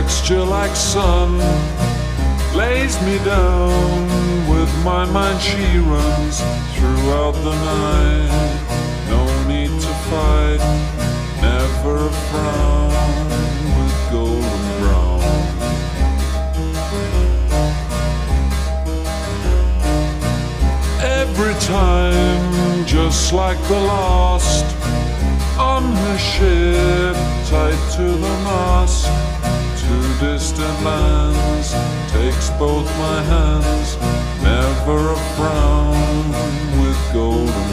texture like sun lays me down. With my mind she runs throughout the night. No need to fight, never a frown, with golden brown. Every time, just like the last, on her ship, tied to the mast, to distant lands, takes both my hands, never a frown, with golden